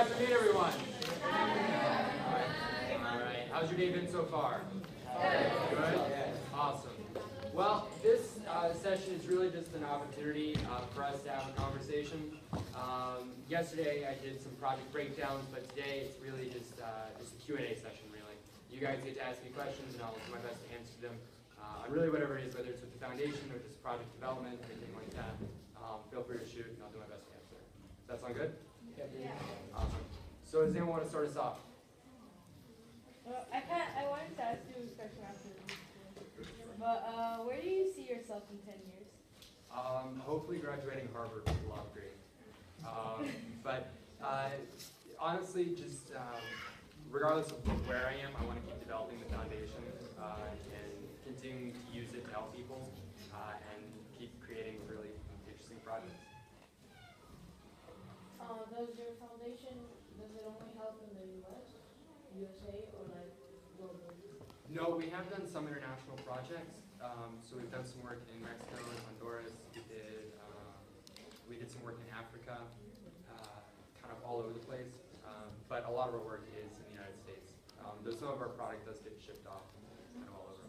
afternoon, everyone. All right. How's your day been so far? Good? Awesome. Well, this session is really just an opportunity for us to have a conversation. Yesterday I did some project breakdowns, but today it's really just a Q&A session, really. You guys get to ask me questions, and I'll do my best to answer them on really whatever it is, whether it's with the foundation or just project development, anything like that. Feel free to shoot, and I'll do my best to answer. Does that sound good? Yeah. Awesome. So does anyone want to start us off? Well, I wanted to ask you a question after this, but where do you see yourself in 10 years? Hopefully graduating Harvard with a law degree. But honestly, just regardless of where I am, I want to keep developing the foundation and continuing to use it to help people and keep creating really interesting projects. Does your foundation, does it only help in the USA, or like globally? No, we have done some international projects. So we've done some work in Mexico and Honduras. We did some work in Africa, kind of all over the place. But a lot of our work is in the United States. Though some of our product does get shipped off kind of all over.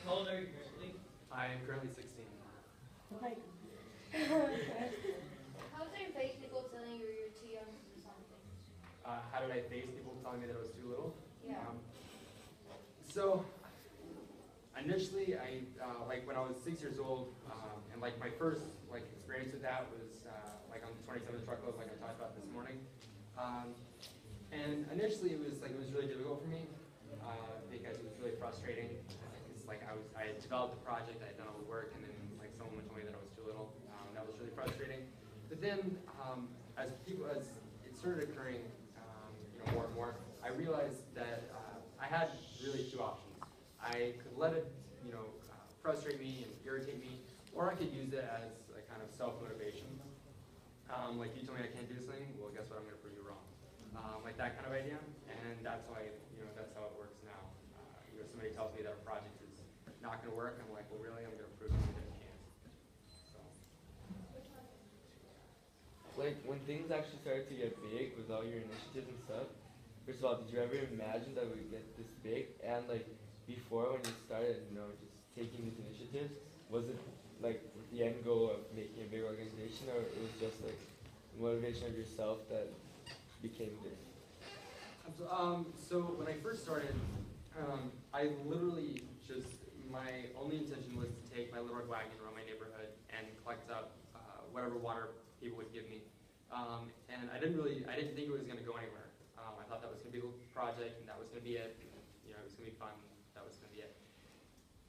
How old are you currently? I am currently 16. Like, How do you face people telling you you're too young to do something? How did I face people telling me that I was too little? Yeah. So initially, like when I was 6 years old, and like my first experience with that was like on the 27 truckload, like I talked about this morning. And initially, it was really difficult for me because it was really frustrating. Because I had developed the project, I had done all the work, and then like someone would tell me that I was too little. That was really frustrating. But then, as it started occurring, more and more, I realized that I had really two options. I could let it, frustrate me and irritate me, or I could use it as a kind of self-motivation. Like you told me I can't do something, well, guess what? I'm going to prove you wrong. Like that kind of idea, and that's how that's how it works now. Somebody tells me that a project is not going to work, I'm like, well, really, I'm going to prove to you that it can. So. Like when things actually started to get big with all your initiatives and stuff, first of all, did you ever imagine that we'd get this big? And like before when you started, just taking these initiatives, was it like the end goal of making a big organization, or it was just like motivation of yourself that became this? So when I first started, I literally my only intention was to take my little red wagon around my neighborhood and collect up whatever water people would give me. And I didn't think it was going to go anywhere. I thought that was going to be a little project and that was going to be it. It was going to be fun. That was going to be it.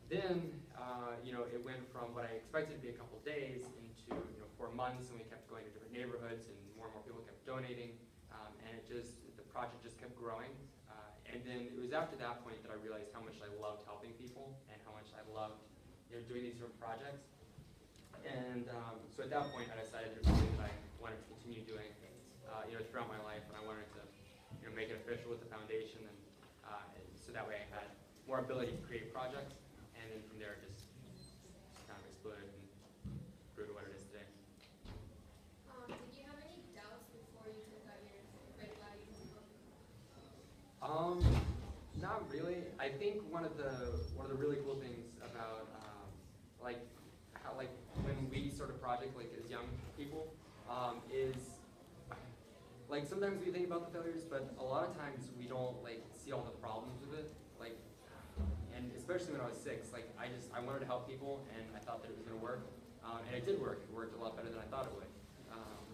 Then, it went from what I expected to be a couple days into 4 months, and we kept going to different neighborhoods, and more people kept donating, and the project just kept growing. And then it was after that point that I realized how much I loved helping people and how much I loved doing these different projects. And so at that point, I decided it was something that I wanted to continue doing throughout my life, and I wanted to make it official with the foundation, and so that way I had more ability to create projects, and then from there it just kind of exploded and grew to what it is today. Did you have any doubts before you took out your red wagon? Not really. I think one of the really cool things about how when we start a project as young people is sometimes we think about the failures, but a lot of times we don't see all the problems with it. And especially when I was 6, I wanted to help people, and I thought that it was going to work, and it did work. It worked a lot better than I thought it would.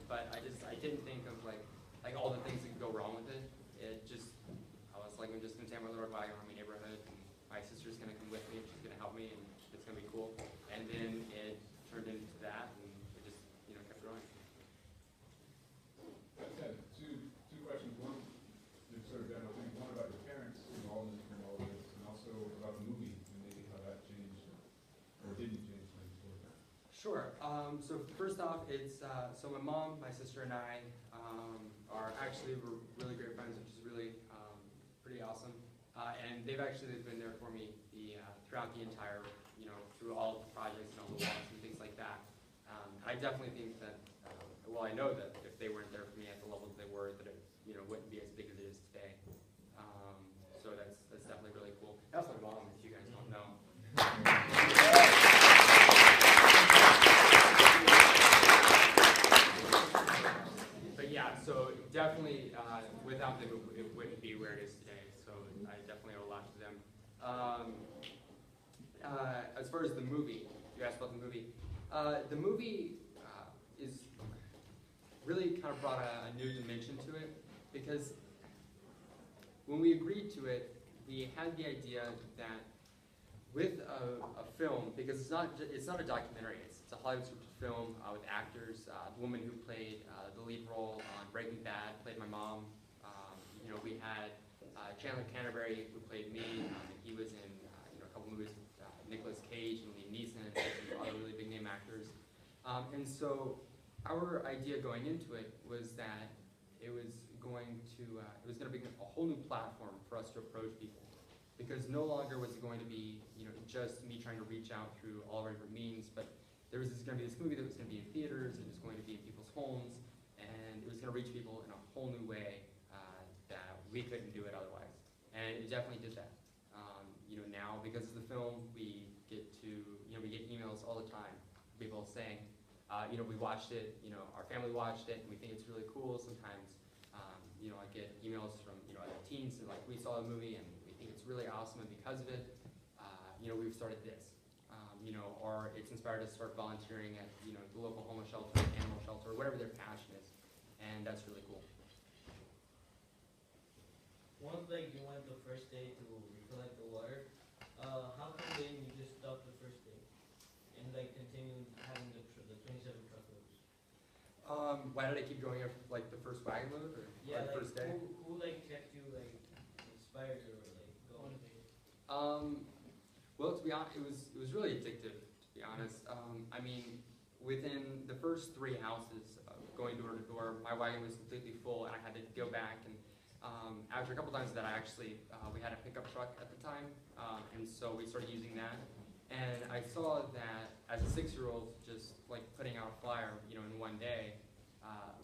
But I didn't think of all the things that could go wrong with it. I was like, I'm just going to take my little wagon around my neighborhood, and my sister's going to come with me, and she's going to help me, and it's going to be cool. And then it turned into that, and it just kept growing. I've got two questions. One, you sort of general thing. One about your parents involved in all this, and also about the movie and maybe how that changed or didn't change things for you. Sure. So first off, it's so my mom, my sister, and I are actually we're really great friends, which is really pretty awesome. And they've been there for me throughout the entire, through all the projects and all the walks and things like that. I definitely think that well, I know that if they weren't there for me at the level that they were, that it, you know, wouldn't be as big as it is today. So that's definitely really cool. That's my mom, if you guys don't know. But yeah, so definitely without them, it wouldn't be where it is today. So I definitely owe a lot to them. As far as the movie, you asked about the movie. The movie is really kind of brought a new dimension to it, because when we agreed to it, we had the idea that with a film, because it's not a documentary, it's a Hollywood scripted film with actors. The woman who played the lead role on Breaking Bad played my mom. You know, we had Chandler Canterbury, who played me. He was in you know, a couple movies with Nicolas Cage and Liam Neeson and some other really big name actors. And so our idea going into it was that it was going to be a whole new platform for us to approach people, because no longer was it going to be, you know, just me trying to reach out through all of our different means, but there was going to be this movie that was going to be in theaters, it was going to be in people's homes, and it was going to reach people in a whole new way that we couldn't do it otherwise. And it definitely did that. You know, now because of the film, we get emails all the time, people saying, you know, we watched it, you know, our family watched it, and we think it's really cool. Sometimes, you know, I get emails from, you know, other teens, and like, we saw a movie and we think it's really awesome, and because of it, you know, we've started this. You know, or it's inspired us to start volunteering at, you know, the local homeless shelter, animal shelter, whatever their passion is, and that's really cool. Once like you went the first day to recollect the water, how come then you just stopped the first day and like continued having the 27 truckloads? Why did I keep going after like the first wagon load, or Yeah, the like first day? who like kept you like inspired or like going? Well, to be honest, it was really addictive, to be honest. I mean, within the first 3 houses, going door to door, my wagon was completely full, and I had to go back. And after a couple times of that, I actually we had a pickup truck at the time, and so we started using that. And I saw that as a 6-year-old, just like putting out a flyer, you know, in one day,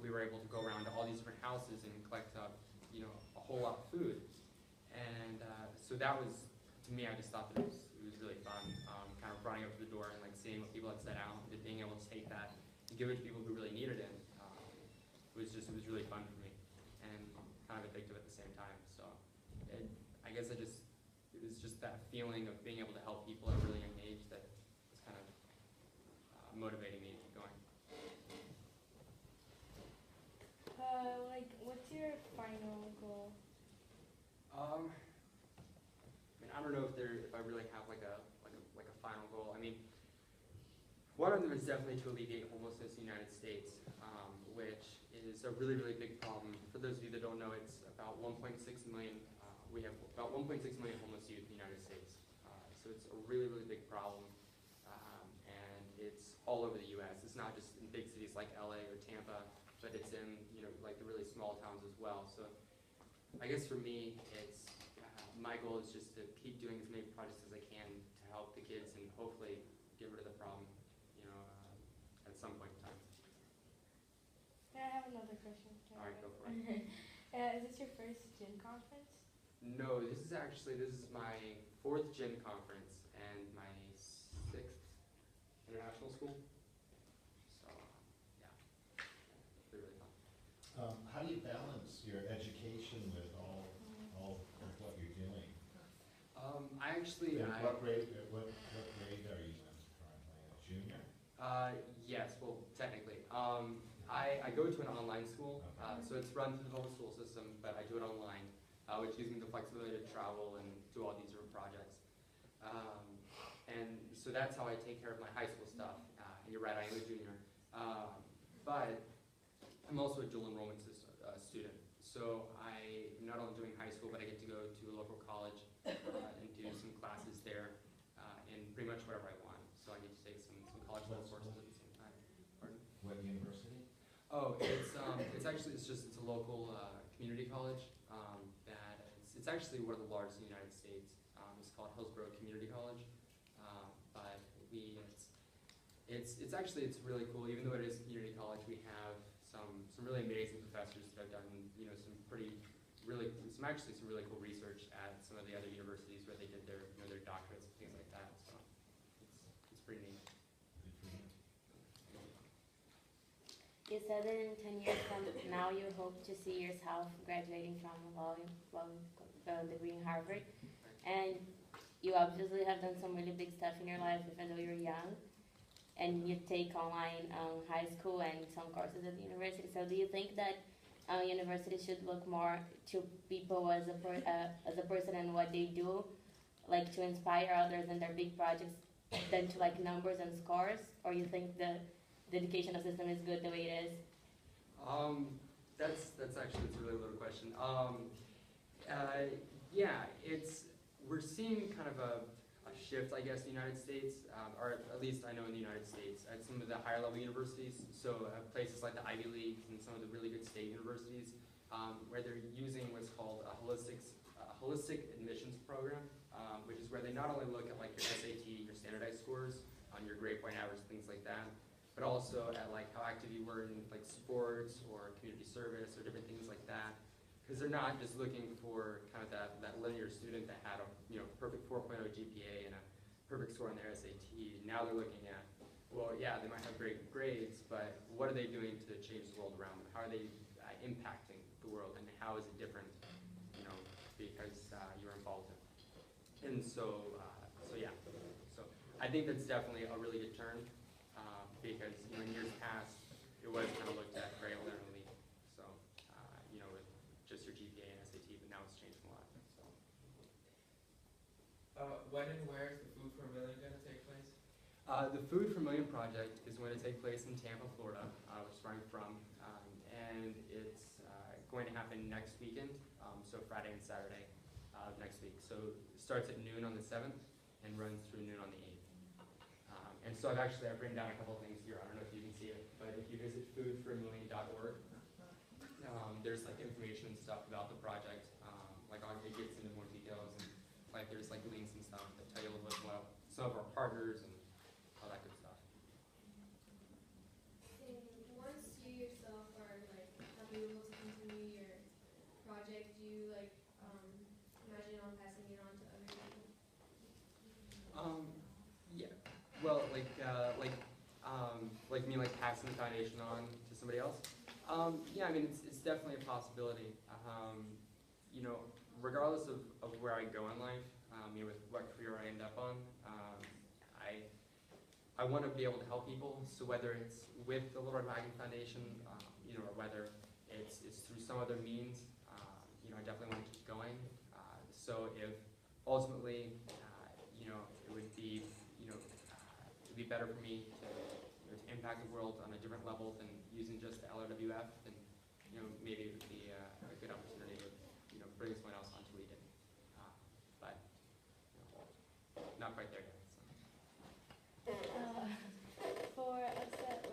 we were able to go around to all these different houses and collect up, you know, a whole lot of food. And so that was, to me, I just thought that it was really fun, kind of running up to the door and like seeing what people had set out, and being able to take that and give it to people who really needed it. It was really fun for me, and kind of addictive at the same time. So I guess it was just that feeling of being able to help people at a really young age that was kind of motivating me to keep going. Like, what's your final goal? I mean, I don't know if I really have like a final goal. I mean, one of them is definitely to alleviate homelessness in the United States, which is a really, really big problem. For those of you that don't know, it's about 1.6 million. We have about 1.6 million homeless youth in the United States. So it's a really, really big problem, and it's all over the U.S. It's not just in big cities like LA or Tampa, but it's in, you know, like the really small towns as well. So I guess for me, it's my goal is just to keep doing as many projects as I can to help the kids and hopefully get rid of the problem, you know, at some point in time. I have another question. All right, go for it. Is this your first gym conference? No, this is my 4th gym conference and my 6th international school. So yeah, it's been really fun. How do you balance your education with all of what you're doing? I actually. And what grade are you in currently? A junior? Yes, well, technically. I go to an online school, so it's run through the whole school system, but I do it online, which gives me the flexibility to travel and do all these different projects. And so that's how I take care of my high school stuff. And you're right, I am a junior. But I'm also a dual enrollment student. So I'm not only doing high school, but I get to go to a local college and do some classes there in pretty much whatever I want. So I get to take some college level courses at the same time. Pardon? What university? Oh, it's a local community college that it's actually one of the largest in the United States. It's called Hillsborough Community College, but it's really cool. Even though it is community college, we have some really amazing professors that have done, you know, some really cool research at some of the other universities where they did their, you know, their doctorates and things like that. So it's pretty neat. You said that in 10 years from now you hope to see yourself graduating from a law degree in Harvard. And you obviously have done some really big stuff in your life even though you're young. And you take online high school and some courses at the university. So do you think that universities should look more to people as a person and what they do, like to inspire others in their big projects, than to like numbers and scores? Or you think the educational system is good the way it is? That's a really little question. Yeah, we're seeing kind of a shift, I guess, in the United States, or at least I know in the United States, at some of the higher level universities. So places like the Ivy Leagues and some of the really good state universities, where they're using what's called a holistic admissions program, which is where they not only look at like your SAT, your standardized scores, on your grade point average, things like that, but also at like how active you were in like sports or community service or different things like that. Because they're not just looking for kind of that linear student that had a perfect 4.0 GPA and a perfect score on their SAT. Now they're looking at, well, yeah, they might have great grades, but what are they doing to change the world around them? How are they impacting the world, and how is it different, because you're involved in it? And so yeah. So I think that's definitely a really good turn, because in years past it was kind of looked at very linearly. Just your GPA and SAT, but now it's changed a lot. So. When and where is the Food for a Million going to take place? The Food for a Million project is going to take place in Tampa, Florida, which is where I'm from, and it's going to happen next weekend, so Friday and Saturday of next week. So it starts at noon on the 7th and runs through noon on the 8th. And so I've written down a couple of things here. I don't know if you can see it, but if you visit foodforamillion.org, there's like information and stuff about the project. It gets into more details, and like there's like links and stuff that tell you a little bit about some of our partners and all that good stuff. And once you yourself are like have been able to continue your project, do you imagine on passing it on to other people? Yeah. Well, you mean like passing the foundation on to somebody else? Yeah, I mean, it's definitely a possibility. Regardless of where I go in life, with what career I end up on, I want to be able to help people. So whether it's with the Little Red Wagon Foundation, or whether it's through some other means, I definitely want to keep going. So if ultimately, it would be, it'd be better for me to impact the world on a different level than using just the LRWF, then maybe it would be a good opportunity to bring someone else on to lead it. But not quite there yet. So. For us that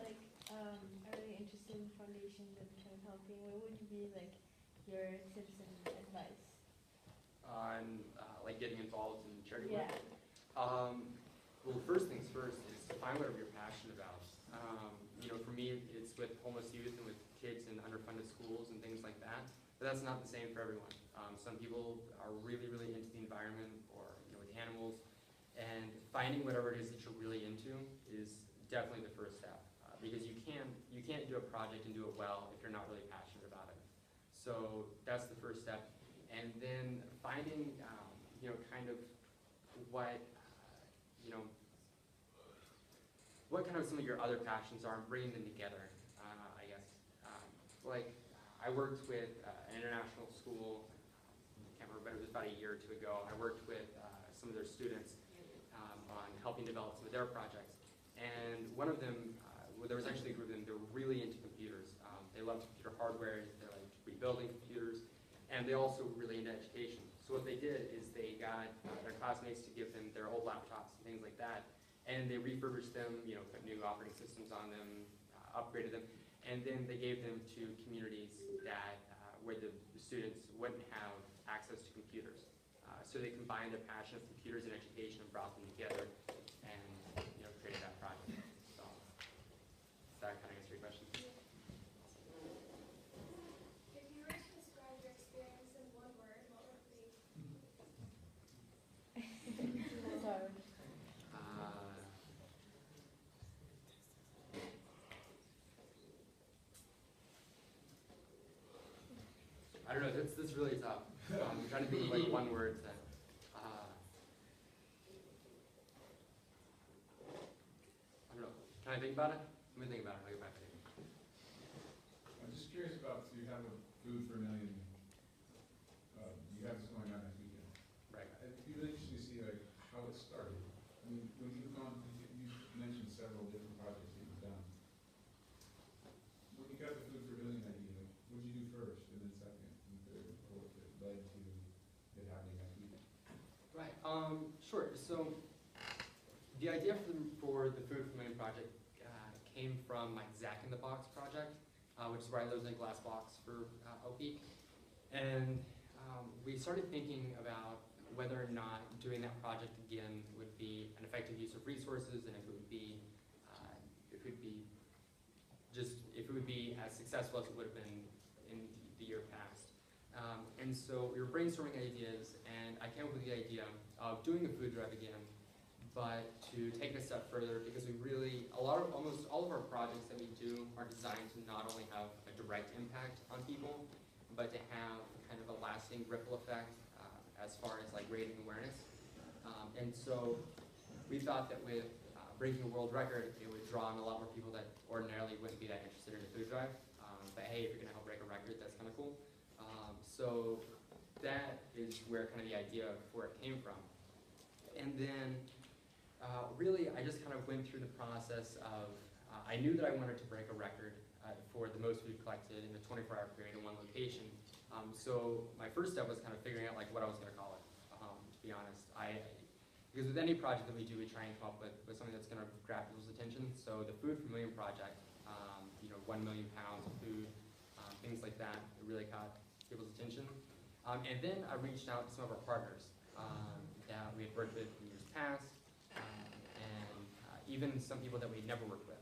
are really interested in foundation and kind of helping, what would be your tips and advice? On getting involved in charity Yeah. work? Well, first things first is to find whatever you're passionate about. For me, it's with homeless youth and with kids in underfunded schools and things like that. But that's not the same for everyone. Some people are really, really into the environment or with animals, and finding whatever it is that you're really into is definitely the first step. Because you can't do a project and do it well if you're not really passionate about it. So that's the first step, and then finding kind of what kind of some of your other passions are and bringing them together, I guess. I worked with an international school, I can't remember, but it was about a year or two ago. I worked with some of their students on helping develop some of their projects. And one of them, there was actually a group of them, they were really into computers. They loved computer hardware, they liked rebuilding computers, and they also were really into education. So what they did is they got their classmates to give them their old laptops and things like that, and they refurbished them, put new operating systems on them, upgraded them, and then they gave them to communities that where the students wouldn't have access to computers. So they combined their passion of computers and education and brought them together and created that project. So does that kind of answer your question? I don't know, this is really tough. I'm trying to think of like one word that, I don't know. Can I think about it? Let me think about it, I'll get back to you. I'm just curious about, so you have a food for a million, you have this going on next weekend. Right. It'd be really interesting to see like how it started. I mean, when you've gone, you mentioned several different projects that you've done. When you got the food for a million idea, like, what did you do first, and then second, and third, and fourth, that led to it happening next weekend? Right, sure. So the idea for the Food for a Million project came from my Zach in the Box project, which is where I lived in a glass box for OP. And we started thinking about whether or not doing that project again would be an effective use of resources, and if it would be as successful as it would have been in the year past. And so we were brainstorming ideas, and I came up with the idea of doing a food drive again, but to take it a step further, because we really, almost all of our projects that we do are designed to not only have a direct impact on people, but to have kind of a lasting ripple effect as far as like raising awareness. And so we thought that with breaking a world record, it would draw in a lot more people that ordinarily wouldn't be that interested in a food drive. But hey, if you're gonna help break a record, that's kind of cool. So that is where kind of the idea for it came from. And then really, I just kind of went through the process of, I knew that I wanted to break a record for the most food collected in a 24-hour period in one location. So my first step was kind of figuring out like what I was going to call it, to be honest. Because with any project that we do, we try and come up with something that's going to grab people's attention. So the Food for a Million project, 1 million pounds of food, things like that, it really caught people's attention. And then I reached out to some of our partners that we had worked with in years past, and even some people that we'd never worked with.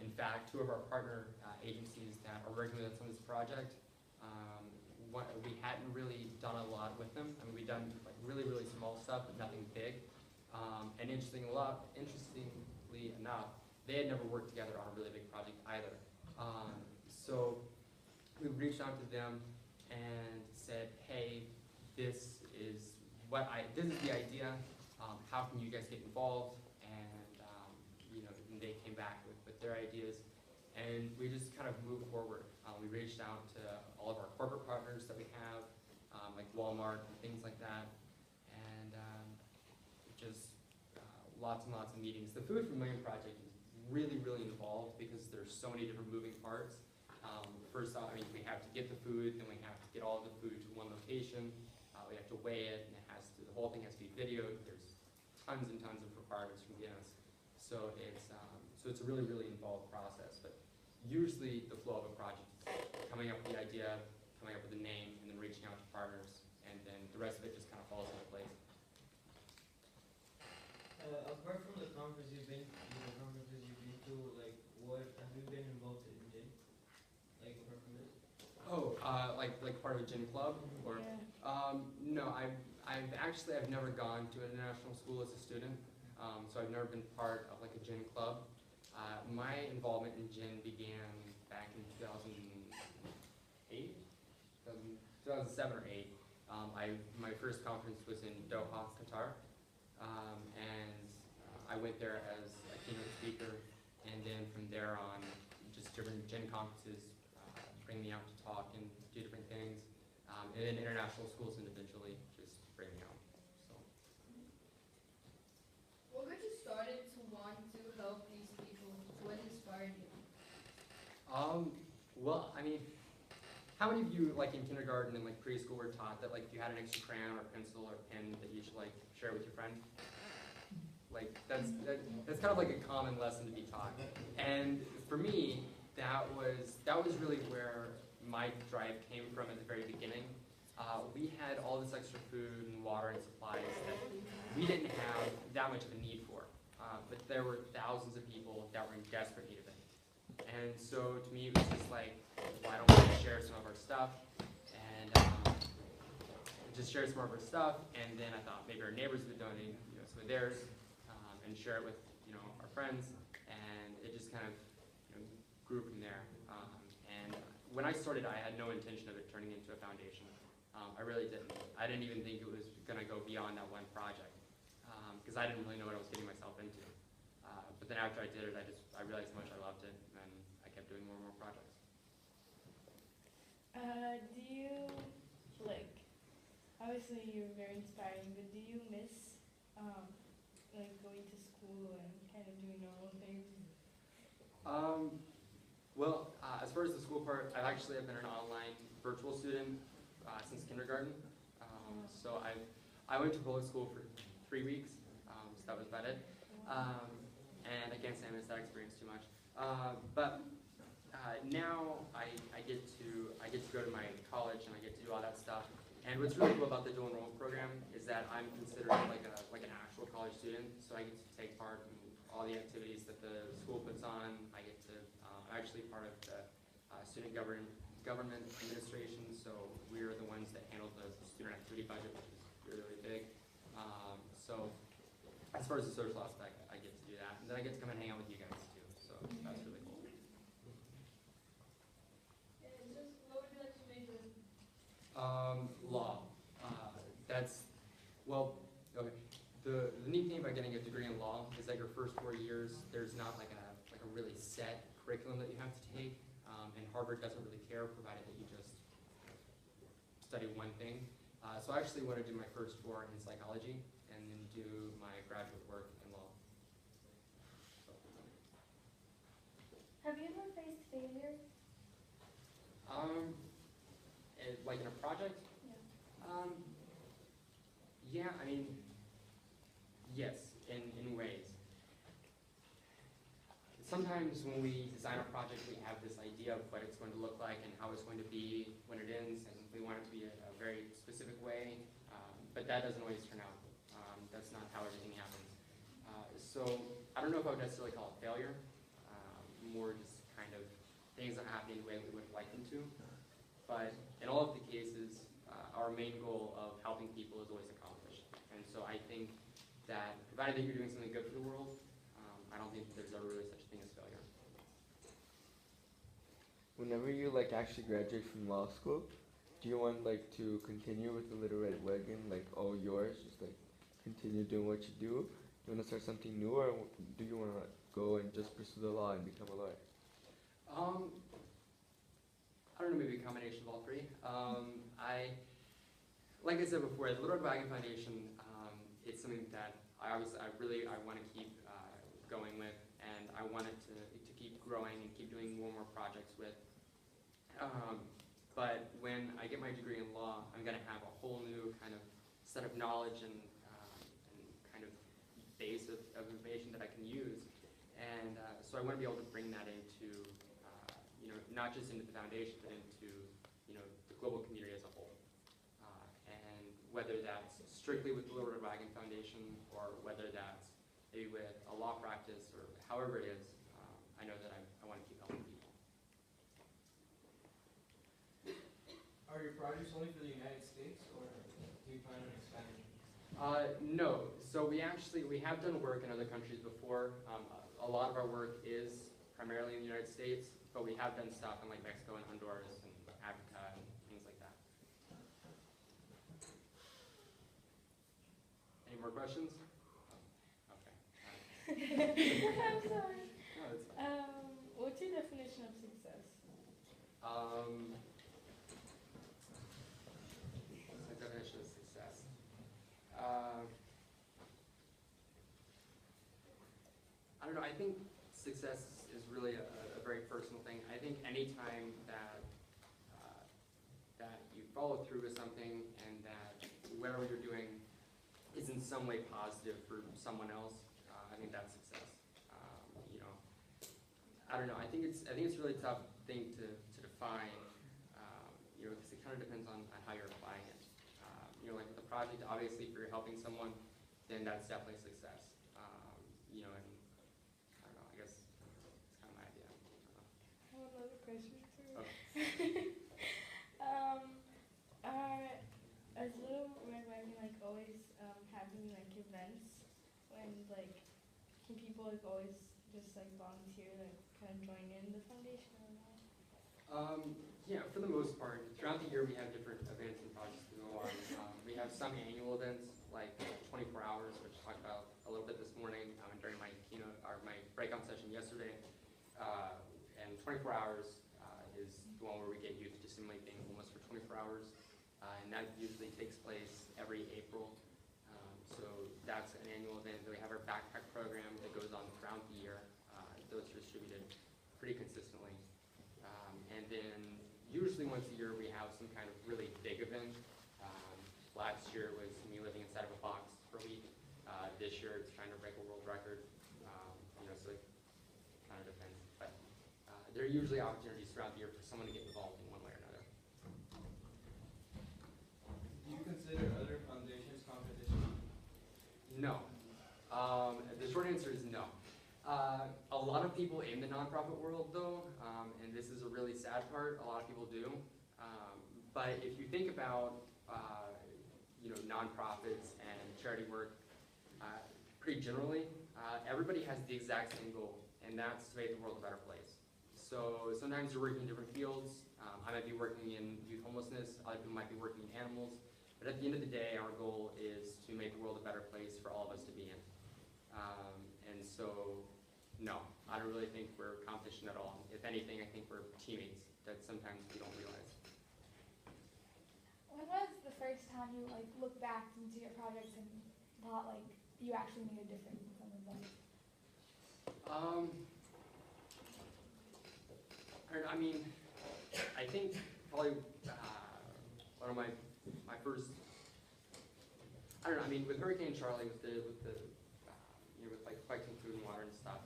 In fact, two of our partner agencies that are working with us on this project, we hadn't really done a lot with them. I mean, we'd done like really, really small stuff, but nothing big. And interestingly enough, they had never worked together on a really big project either. So we reached out to them and said, hey, this is the idea. How can you guys get involved? And they came back with their ideas, and we just kind of moved forward. We reached out to all of our corporate partners that we have, like Walmart and things like that, and just lots and lots of meetings. The Food for a Million project is really, really involved because there's so many different moving parts. First off, I mean, we have to get the food, then we have to get all the food to one location. We have to weigh it, and the whole thing has to be videoed. There's tons and tons of requirements from Guinness. So it's a really, really involved process. But usually the flow of a project is coming up with the idea, coming up with the name, and then reaching out to partners, and then the rest of it just kind of falls into place. Apart from the conferences you've been to, like, what have you been involved in gym? Like, apart from this? Oh, like part of a gym club, or no, I've never gone to international school as a student, so I've never been part of like a gym club. My involvement in gym began back in 2007 or 8. My first conference was in Doha, Qatar, and I went there as a keynote speaker, and then from there on, just different gym conferences bring me out to talk and do different things, and then international schools individually just bring me out. So. What got you started to want to help these people? What inspired you? Well, I mean, how many of you, like in kindergarten and like preschool, were taught that like if you had an extra crayon or pencil or pen that you should like share with your friend? Like that's kind of like a common lesson to be taught. And for me, that was really where my drive came from at the very beginning. We had all this extra food and water and supplies that we didn't have that much of a need for, but there were thousands of people that were in desperate need of it. And so to me, it was just like, why don't we share some of our stuff? And just share some of our stuff. And then I thought maybe our neighbors would donate, some of theirs, and share it with, our friends. And it just kind of, grew from there. And when I started, I had no intention of it turning into a foundation. I really didn't. I didn't even think it was going to go beyond that one project because I didn't really know what I was getting myself into. But then after I did it, I realized how much I loved it, and I kept doing more and more projects. Do you, like, obviously you're very inspiring, but do you miss, like, going to school and kind of doing normal things? Well, as far as the school part, I've been an online virtual student since kindergarten. So I went to public school for 3 weeks, so that was about it. And I can't say I miss that experience too much. But now I get to go to my college and I get to do all that stuff. And what's really cool about the dual enrollment program is that I'm considered like an actual college student. So I get to take part in all the activities that the school puts on. I get to I'm actually part of the student government administration. So we're the ones that handle the student activity budget, which is really, really big. So as far as the social aspect, I get to do that. And then I get to come and hang out with you guys too. So that's really cool. And just what would you like to major in? Law. Okay. The neat thing about getting a degree in law is that your first 4 years, there's not like a really set curriculum that you have to take, and Harvard doesn't really care, provided that you just study one thing. So I actually want to do my first 4 in psychology, and then do my graduate work in law. So. Have you ever faced failure? Like in a project? Yeah. Yeah, I mean, yes, in ways. Sometimes when we design a project, we have this idea of what it's going to look like and how it's going to be when it ends, and we want it to be a very specific way, but that doesn't always turn out. That's not how everything happens. So I don't know if I would necessarily call it failure, more just kind of things that happen in the way we would like them to. But in all of the cases, our main goal of helping people is always accomplished. And so I think that provided that you're doing something good for the world, I don't think there's ever really such a thing as failure. Whenever you like actually graduate from law school, do you want like to continue with the Little Red Wagon, like all yours, just like continue doing what you do? Do you want to start something new, or do you want to go and just pursue the law and become a lawyer? I don't know, maybe a combination of all three. Like I said before, the Little Red Wagon Foundation, it's something that I want to keep going with, and I want it to keep growing and keep doing more and more projects with. But when I get my degree in law, I'm going to have a whole new kind of set of knowledge and kind of base of information that I can use, and so I want to be able to bring that into, not just into the foundation, but into, the global community as a whole. And whether that's strictly with the Little Red Wagon Foundation, or whether that's maybe with a law practice, or however it is, I know that I want to keep helping people. Are your projects only for the United States, or do you plan on expanding? No. So we have done work in other countries before. A lot of our work is primarily in the United States, but we have done stuff in like Mexico and Honduras and Africa and things like that. Any more questions? Okay. I'm sorry. No, that's fine. What's your definition of success? My definition of success. I don't know. I think success is really a very personal thing. I think any time that you follow through with something, and that whatever you're doing is in some way positive for someone else, I think that's success. I don't know. I think it's a really tough thing to define, because it kind of depends on how you're applying it. Like with a project, obviously, if you're helping someone, then that's definitely success. And I don't know. I guess it's kind of my idea. I have another question too. Okay. Is Little Red Wagon like always having like events when like can people like always just like volunteer, like kind of join in the foundation or not? Yeah, for the most part, throughout the year we have different events and projects to go on. We have some annual events like 24 hours, which I talked about a little bit this morning during my keynote or my breakout session yesterday. And 24 hours is the one where we get youth to simulate being homeless for 24 hours, and that usually takes place every April. So that's an annual event. Then we have our backpack program that goes on throughout the year. Those are distributed pretty consistently. And then usually once a year we have some kind of really big event. Last year was me living inside of a box for a week. This year it's trying to break a world record. So it kind of depends. But there are usually opportunities throughout the year for someone to get involved in one way or another. Do you consider other foundations competition? No. The short answer is no. A lot of people in the nonprofit world, though, and this is a really sad part, a lot of people do. But if you think about, nonprofits and charity work, pretty generally, everybody has the exact same goal, and that's to make the world a better place. So sometimes you're working in different fields. I might be working in youth homelessness, other people might be working in animals, but at the end of the day, our goal is to make the world a better place for all of us to be in. And so, no, I don't really think we're competition at all. If anything, I think we're teammates that sometimes we don't realize. When was the first time you looked back into your projects and thought you actually made a difference in someone's life? I think probably one of my first. I don't know. With Hurricane Charlie, with collecting food and water and stuff.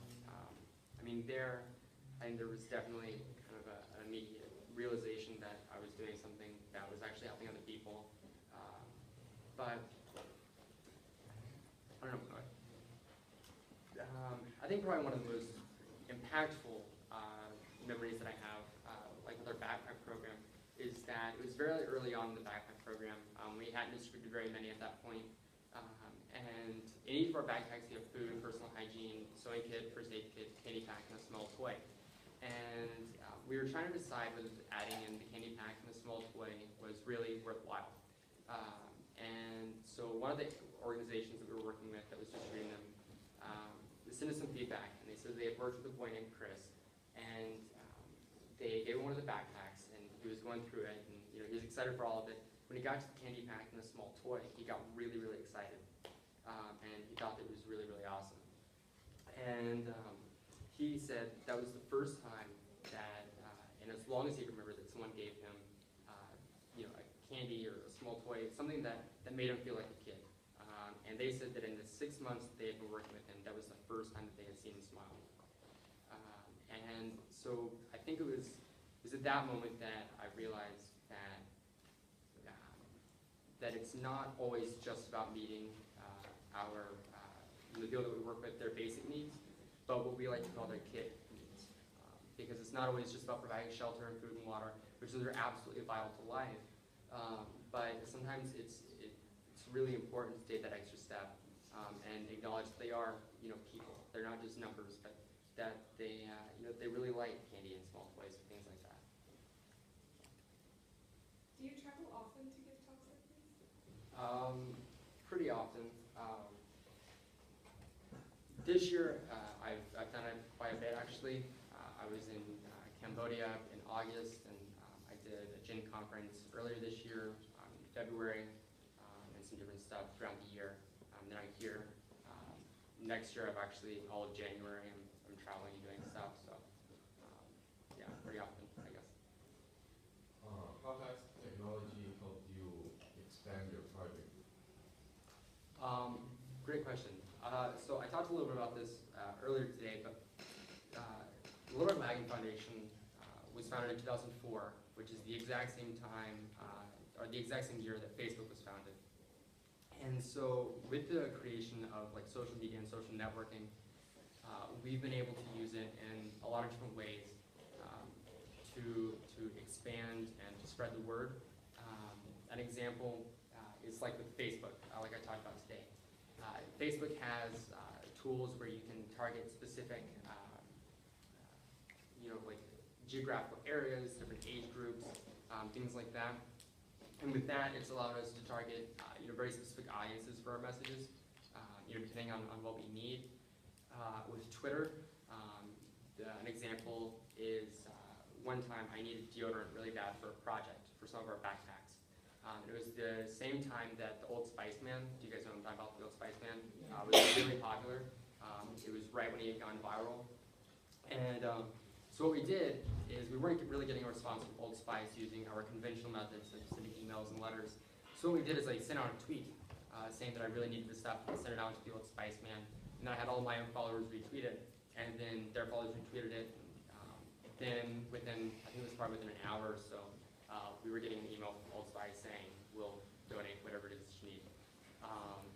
I think there was definitely kind of an immediate realization that I was doing something that was actually helping other people. But I don't know. I think probably one of the most impactful memories that I have, with our backpack program, is that it was very early on in the backpack program. We hadn't distributed very many at that point. And in each of our backpacks, you have food, personal hygiene, sewing kit, first aid kit, candy pack, and a small toy. And we were trying to decide whether adding in the candy pack and the small toy was really worthwhile. And so one of the organizations that we were working with that was distributing them, they sent us some feedback, and they said they had worked with a boy named Chris, and they gave him one of the backpacks, and he was going through it, and he was excited for all of it. When he got to the candy pack and the small toy, he got really, really excited. And he thought that it was really, really awesome. And he said that was the first time that, and as long as he could remember, that someone gave him, a candy or a small toy, something that made him feel like a kid. And they said that in the 6 months that they had been working with him, that was the first time that they had seen him smile. And so I think it was at that moment that I realized that it's not always just about meeting the people that we work with, their basic needs, but what we like to call their kid needs. Because it's not always just about providing shelter and food and water, which those are absolutely vital to life. But sometimes it's really important to take that extra step and acknowledge that they are, people. They're not just numbers, but that they really like candy and small toys and things like that. Do you travel often to give talks like this? Pretty often. This year, I've done it quite a bit actually. I was in Cambodia in August, and I did a GIN conference earlier this year in February, and some different stuff throughout the year. Then I'm here. Next year, all of January, I'm traveling and doing stuff. So, yeah, pretty often, I guess. How has technology helped you expand your project? Great question. So I talked a little bit about this earlier today, but the Little Red Wagon Foundation was founded in 2004, which is the exact same time, or the exact same year that Facebook was founded. And so with the creation of social media and social networking, we've been able to use it in a lot of different ways to expand and to spread the word. An example is like with Facebook, like I talked about today. Facebook has tools where you can target specific, geographical areas, different age groups, things like that. And with that, it's allowed us to target very specific audiences for our messages, depending on what we need. With Twitter, an example is one time I needed deodorant really bad for a project for some of our backpacks. It was the same time that the Old Spice Man, do you guys know what I'm talking about, the Old Spice Man, was really popular. It was right when he had gone viral. And so what we did is we weren't really getting a response from Old Spice using our conventional methods of sending emails and letters. So what we did is I sent out a tweet saying that I really needed this stuff and sent it out to the Old Spice Man. And then I had all my own followers retweet it, and then their followers retweeted it. Then within, I think it was probably within an hour or so, we were getting an email from Old Spice saying, we'll donate whatever it is that you need.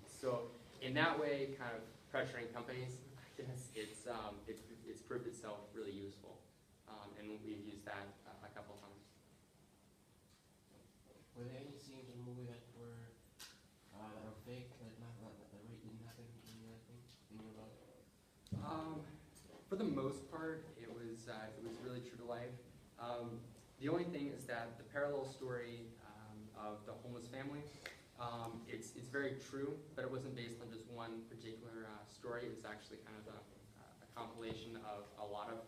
So in that way, kind of pressuring companies, I guess it's proved itself really useful. And we've used that a couple of times. Were there any scenes in the movie that were fake, that really didn't happen in your thing, in your life? For the most part, it was really true to life. The only thing is that the parallel story of the homeless family, it's very true, but it wasn't based on just one particular story. It was actually kind of a compilation of a lot of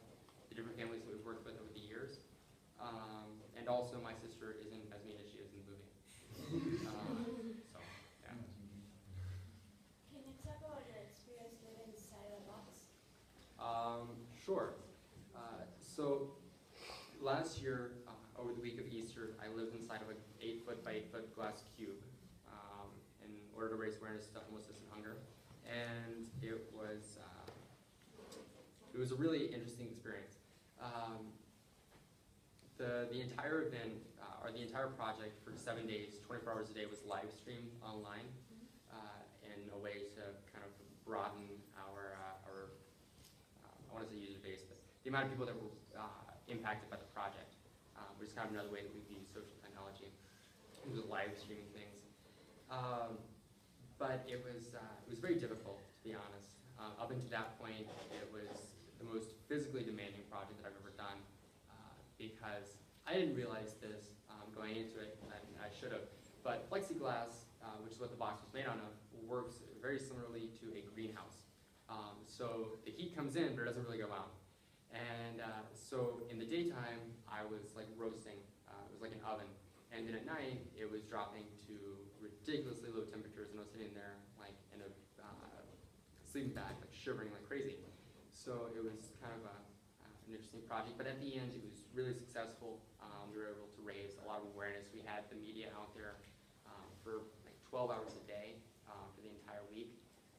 the different families that we've worked with over the years. And also, my sister isn't as mean as she is in the movie. So, yeah. Can you talk about your experience living inside a box? Sure. So last year, over the week of Easter, I lived inside of an 8-foot by 8-foot glass cube in order to raise awareness to homelessness and hunger. And it was a really interesting experience. The entire event, or the entire project for 7 days, 24 hours a day, was live streamed online in a way to kind of broaden our I want to say user base, but the amount of people that were impacted by the project, which is kind of another way that we've used social technology with live streaming things. But it was very difficult, to be honest. Up until that point, it was the most physically demanding project that I've ever done because I didn't realize this going into it, and I should have. But plexiglass, which is what the box was made out of, works very similarly to a greenhouse. So the heat comes in, but it doesn't really go out. And so in the daytime, I was like roasting. It was like an oven. And then at night, it was dropping to ridiculously low temperatures, and I was sitting there like in a sleeping bag, like shivering like crazy. So it was kind of an interesting project. But at the end, it was really successful. We were able to raise a lot of awareness. We had the media out there for like 12 hours a day for the entire week.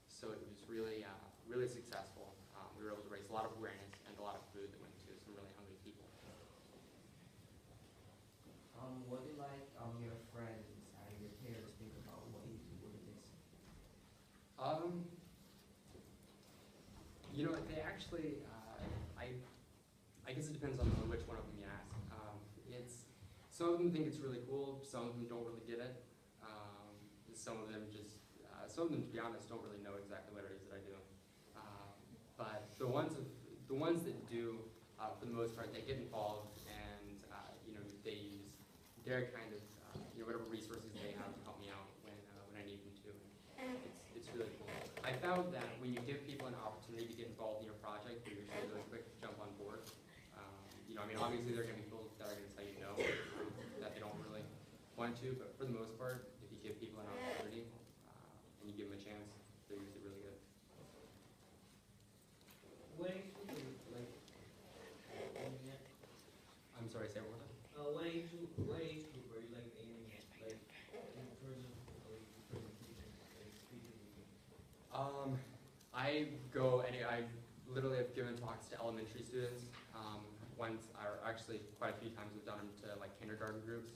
So it was really, really successful. We were able to raise a lot of awareness and a lot of food that went to some really hungry people. What did your friends and your parents think about what you do with this? They actually, I guess it depends on which one of them you ask. Some of them think it's really cool. Some of them don't really get it. Some of them, to be honest, don't really know exactly what it is that I do. But the ones that do, for the most part, they get involved, and they use their kind of whatever resources they have to help me out when I need them to. It's really cool. I found that when you give people an opportunity to get involved in your project, they're usually really quick to jump on board. Obviously there are going to be people that are going to tell you no, that they don't really want to, but for the most part, if you give people an opportunity and you give them a chance, they're usually really good. What age group are you aiming at? I'm sorry, say it one more time. What age group are you aiming at, in terms of presentation, speaking? I literally have given talks to elementary students. Actually quite a few times I've done them to like kindergarten groups,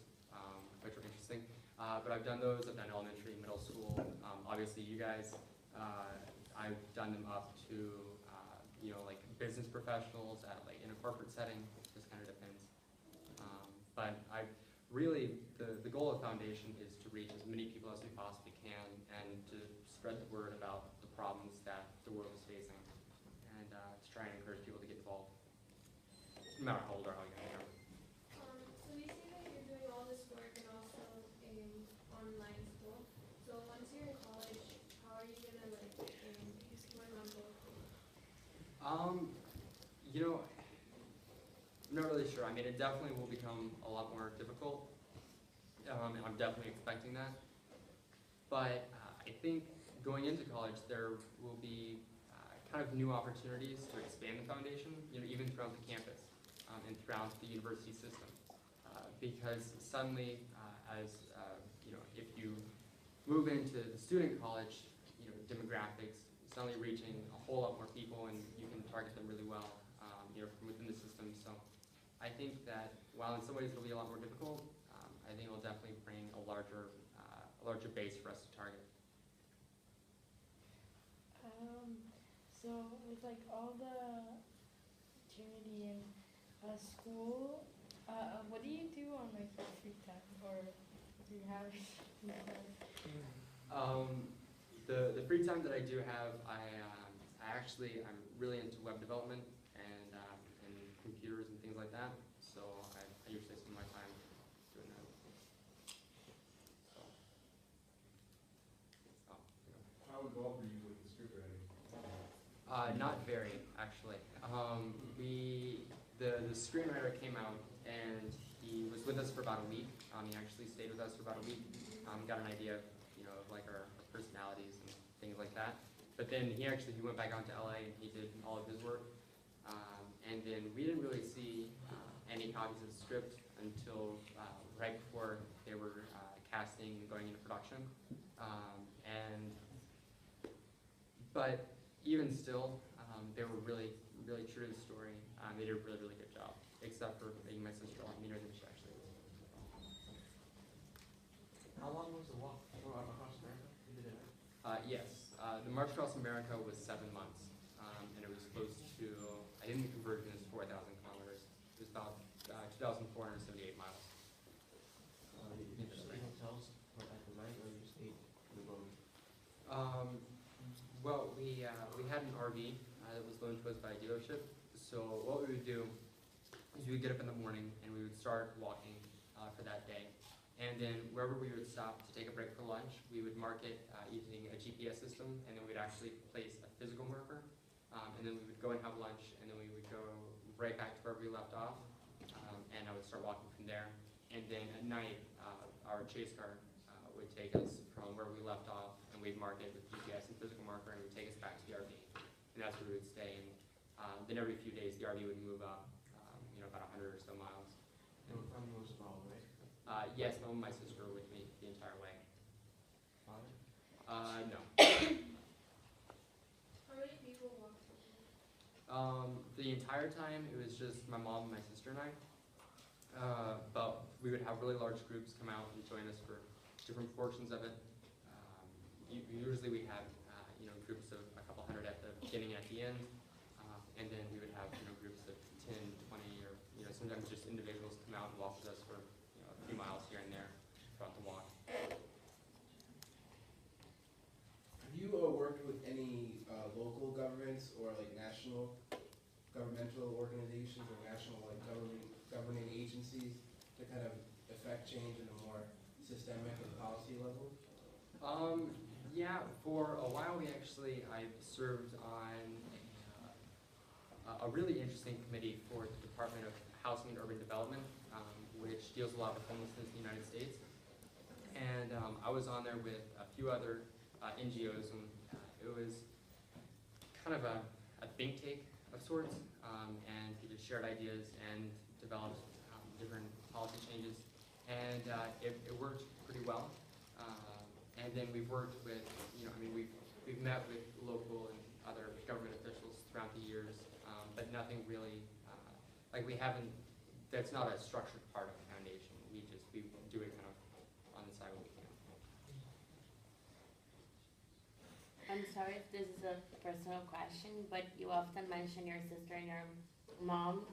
which are interesting. But I've done those, I've done elementary, middle school. Obviously you guys, I've done them up to like business professionals in a corporate setting. Just kind of depends. But the goal of Foundation is to reach as many people as we possibly can and to spread the word about the problems that the world is facing and to try and encourage people to get involved, no matter how old or how young. You know, I'm not really sure. I mean, it definitely will become a lot more difficult, and I'm definitely expecting that. But I think going into college, there will be kind of new opportunities to expand the foundation, you know, even throughout the campus and throughout the university system. Because suddenly, you know, if you move into the student college, you know, demographics, suddenly reaching a whole lot more people, and you can target them really well, you know, from within the system. So I think that while in some ways it'll be a lot more difficult, I think it'll definitely bring a larger base for us to target. So with like all the opportunity in school, what do you do on like your free time, or do you have free time? The free time that I do have, I'm really into web development and computers and things like that. So I usually spend my time doing that. So, you know. How involved are you with the script writing? Not very, actually. The screenwriter came out and he was with us for about a week. He actually stayed with us for about a week. Got an idea of, you know, of like our personalities and things like that. But then he went back out to LA and he did all of his work. And then we didn't really see any copies of the script until right before they were casting and going into production. But even still, they were really, really true to the story. They did a really, really good job, except for making my sister a lot meaner than she actually is. How long was the walk across America? You did it, right? Yes, the March Across America was 7 months, and it was close to, I think the conversion is 4,000 kilometers. It was about 2,478 miles. Did you stay in hotels at the night, or you stayed in the room? Well, we had an RV that was loaned to us by a dealership. So what we would do is we would get up in the morning and we would start walking for that day. And then wherever we would stop to take a break for lunch, we would mark it using a GPS system, and then we'd actually place a physical marker. And then we would go and have lunch, and then we would go right back to wherever we left off. And I would start walking from there. And then at night, our chase car would take us from where we left off, and we'd mark it with GPS and physical marker, and it would take us back to the RV. And that's where we would stay. And then every few days, the RV would move up, you know, about 100 or so miles. Your family was involved, right? Yes, my mom and my sister were with me the entire way. Father? No. How many people walked with you? The entire time, it was just my mom, my sister, and I. But we would have really large groups come out and join us for different portions of it. Usually we had, you know, groups of a couple hundred at the beginning and at the end. And then we would have, you know, groups of 10, 20, or, you know, sometimes just individuals come out and walk with us for, you know, a few miles here and there throughout the walk. Have you worked with any local governments or like national governmental organizations or national like governing agencies to kind of affect change in a more systemic and policy level? Yeah, for a while I served on a really interesting committee for the Department of Housing and Urban Development, which deals a lot with homelessness in the United States. And I was on there with a few other NGOs, and it was kind of a think tank of sorts, and we just shared ideas and developed different policy changes, and it worked pretty well. And then we've worked with, you know, I mean, we've met with local and other government officials throughout the years, but nothing really, like we haven't, that's not a structured part of the foundation. We do it kind of on the side when we can. I'm sorry if this is a personal question, but you often mention your sister and your mom.